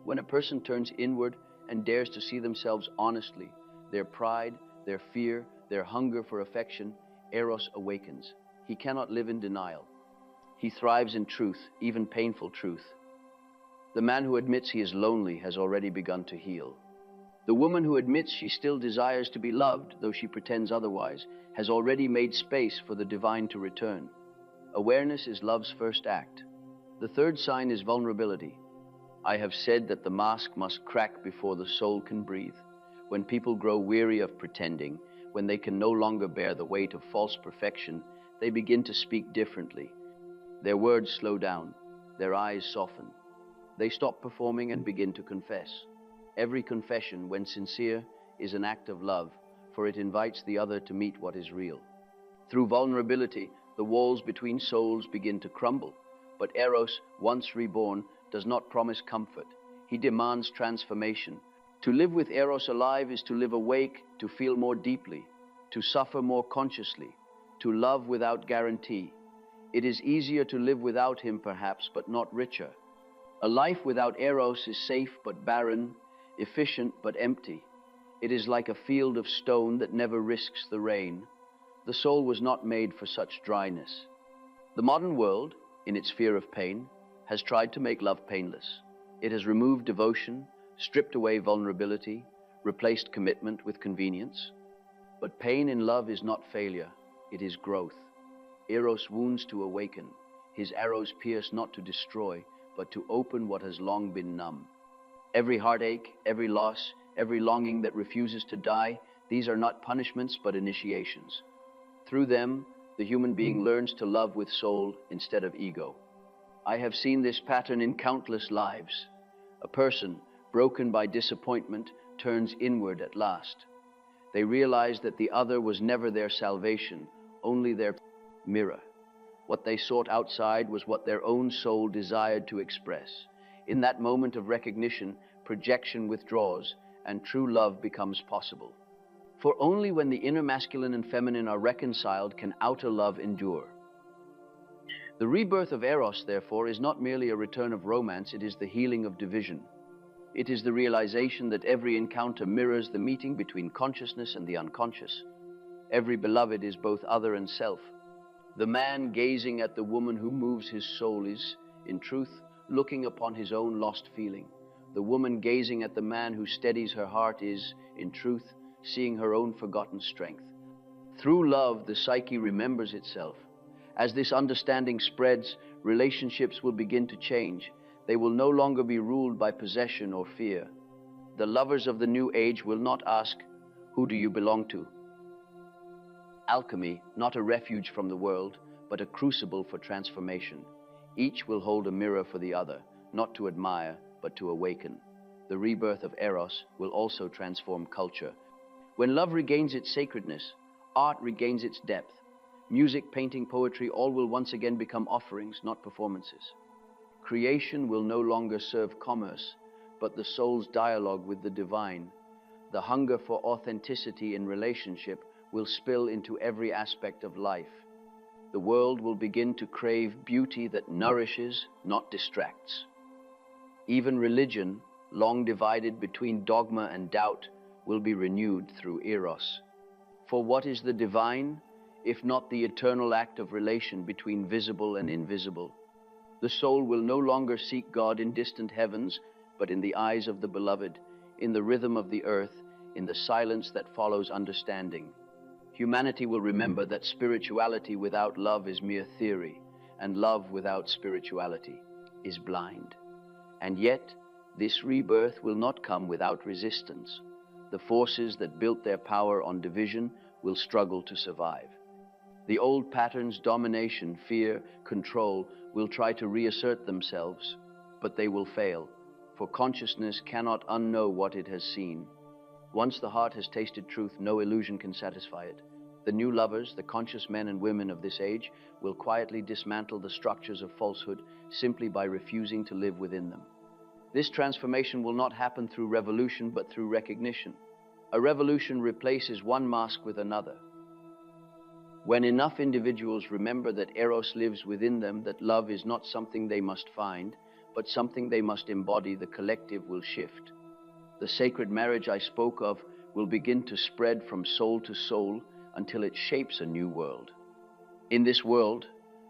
When a person turns inward and dares to see themselves honestly, their pride, their fear, their hunger for affection, Eros awakens. He cannot live in denial. He thrives in truth, even painful truth. The man who admits he is lonely has already begun to heal. The woman who admits she still desires to be loved, though she pretends otherwise, has already made space for the divine to return. Awareness is love's first act. The third sign is vulnerability. I have said that the mask must crack before the soul can breathe. When people grow weary of pretending, when they can no longer bear the weight of false perfection, they begin to speak differently. Their words slow down, their eyes soften. They stop performing and begin to confess. Every confession, when sincere, is an act of love, for it invites the other to meet what is real. Through vulnerability, the walls between souls begin to crumble. But Eros, once reborn, does not promise comfort. He demands transformation. To live with Eros alive is to live awake, to feel more deeply, to suffer more consciously, to love without guarantee. It is easier to live without him, perhaps, but not richer. A life without Eros is safe but barren, efficient but empty. It is like a field of stone that never risks the rain. The soul was not made for such dryness. The modern world, in its fear of pain, has tried to make love painless. It has removed devotion, stripped away vulnerability, replaced commitment with convenience. But pain in love is not failure, it is growth. Eros wounds to awaken. His arrows pierce not to destroy, but to open what has long been numb. Every heartache, every loss, every longing that refuses to die, these are not punishments but initiations. Through them, the human being learns to love with soul instead of ego. I have seen this pattern in countless lives. A person, broken by disappointment, turns inward at last. They realize that the other was never their salvation, only their mirror. What they sought outside was what their own soul desired to express. In that moment of recognition, projection withdraws, and true love becomes possible. For only when the inner masculine and feminine are reconciled can outer love endure. The rebirth of Eros, therefore, is not merely a return of romance, it is the healing of division. It is the realization that every encounter mirrors the meeting between consciousness and the unconscious. Every beloved is both other and self. The man gazing at the woman who moves his soul is, in truth, looking upon his own lost feeling. The woman gazing at the man who steadies her heart is, in truth, seeing her own forgotten strength. Through love, the psyche remembers itself. As this understanding spreads, relationships will begin to change. They will no longer be ruled by possession or fear. The lovers of the new age will not ask, "Who do you belong to?" Alchemy, not a refuge from the world, but a crucible for transformation. Each will hold a mirror for the other, not to admire, but to awaken. The rebirth of Eros will also transform culture. When love regains its sacredness, art regains its depth. Music, painting, poetry, all will once again become offerings, not performances. Creation will no longer serve commerce, but the soul's dialogue with the divine. The hunger for authenticity in relationship will spill into every aspect of life. The world will begin to crave beauty that nourishes, not distracts. Even religion, long divided between dogma and doubt, will be renewed through Eros. For what is the divine, if not the eternal act of relation between visible and invisible? The soul will no longer seek God in distant heavens, but in the eyes of the beloved, in the rhythm of the earth, in the silence that follows understanding. Humanity will remember that spirituality without love is mere theory, and love without spirituality is blind. And yet, this rebirth will not come without resistance. The forces that built their power on division will struggle to survive. The old patterns, domination, fear, control, will try to reassert themselves, but they will fail, for consciousness cannot unknow what it has seen. Once the heart has tasted truth, no illusion can satisfy it. The new lovers, the conscious men and women of this age, will quietly dismantle the structures of falsehood simply by refusing to live within them. This transformation will not happen through revolution, but through recognition. A revolution replaces one mask with another. When enough individuals remember that Eros lives within them, that love is not something they must find, but something they must embody, the collective will shift. The sacred marriage I spoke of will begin to spread from soul to soul until it shapes a new world. In this world,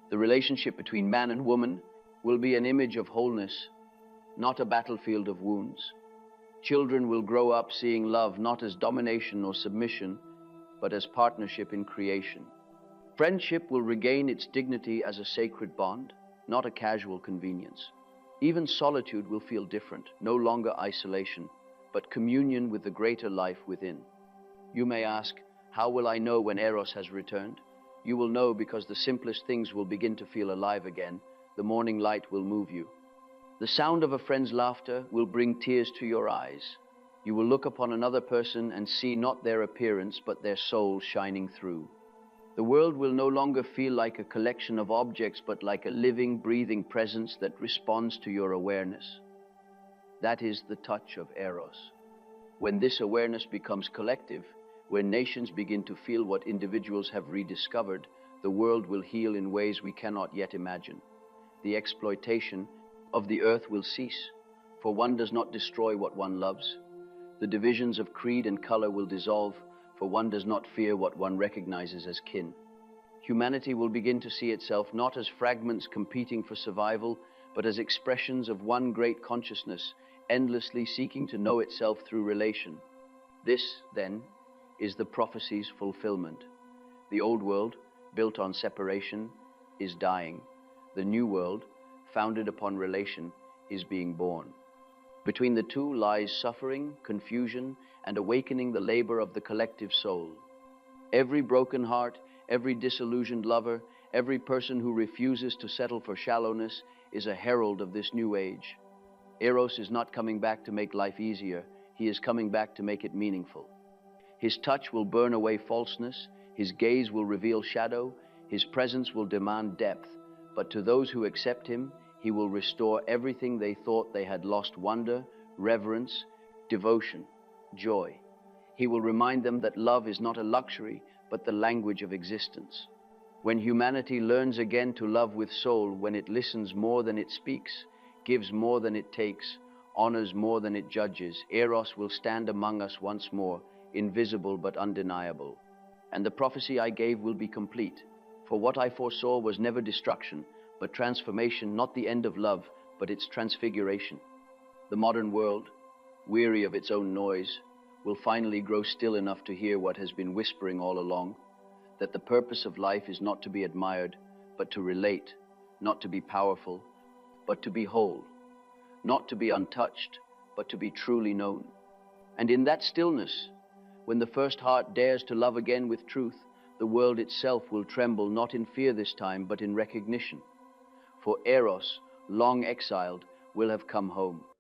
the relationship between man and woman will be an image of wholeness, not a battlefield of wounds. Children will grow up seeing love not as domination or submission, but as partnership in creation. Friendship will regain its dignity as a sacred bond, not a casual convenience. Even solitude will feel different, no longer isolation, but communion with the greater life within. You may ask, how will I know when Eros has returned? You will know because the simplest things will begin to feel alive again. The morning light will move you. The sound of a friend's laughter will bring tears to your eyes. You will look upon another person and see not their appearance, but their soul shining through. The world will no longer feel like a collection of objects, but like a living, breathing presence that responds to your awareness. That is the touch of Eros. When this awareness becomes collective, when nations begin to feel what individuals have rediscovered, the world will heal in ways we cannot yet imagine. The exploitation of the earth will cease, for one does not destroy what one loves. The divisions of creed and color will dissolve, for one does not fear what one recognizes as kin. Humanity will begin to see itself not as fragments competing for survival, but as expressions of one great consciousness, endlessly seeking to know itself through relation. This, then, is the prophecy's fulfillment. The old world, built on separation, is dying. The new world, founded upon relation, is being born. Between the two lies suffering, confusion, and awakening the labor of the collective soul. Every broken heart, every disillusioned lover, every person who refuses to settle for shallowness is a herald of this new age. Eros is not coming back to make life easier. He is coming back to make it meaningful. His touch will burn away falseness. His gaze will reveal shadow. His presence will demand depth. But to those who accept him, he will restore everything they thought they had lost: wonder, reverence, devotion, joy. He will remind them that love is not a luxury, but the language of existence. When humanity learns again to love with soul, when it listens more than it speaks, gives more than it takes, honors more than it judges, Eros will stand among us once more, invisible but undeniable. And the prophecy I gave will be complete. For what I foresaw was never destruction, but transformation, not the end of love, but its transfiguration. The modern world, weary of its own noise, will finally grow still enough to hear what has been whispering all along, that the purpose of life is not to be admired, but to relate, not to be powerful, but to be whole, not to be untouched, but to be truly known. And in that stillness, when the first heart dares to love again with truth, the world itself will tremble, not in fear this time, but in recognition. For Eros, long exiled, will have come home.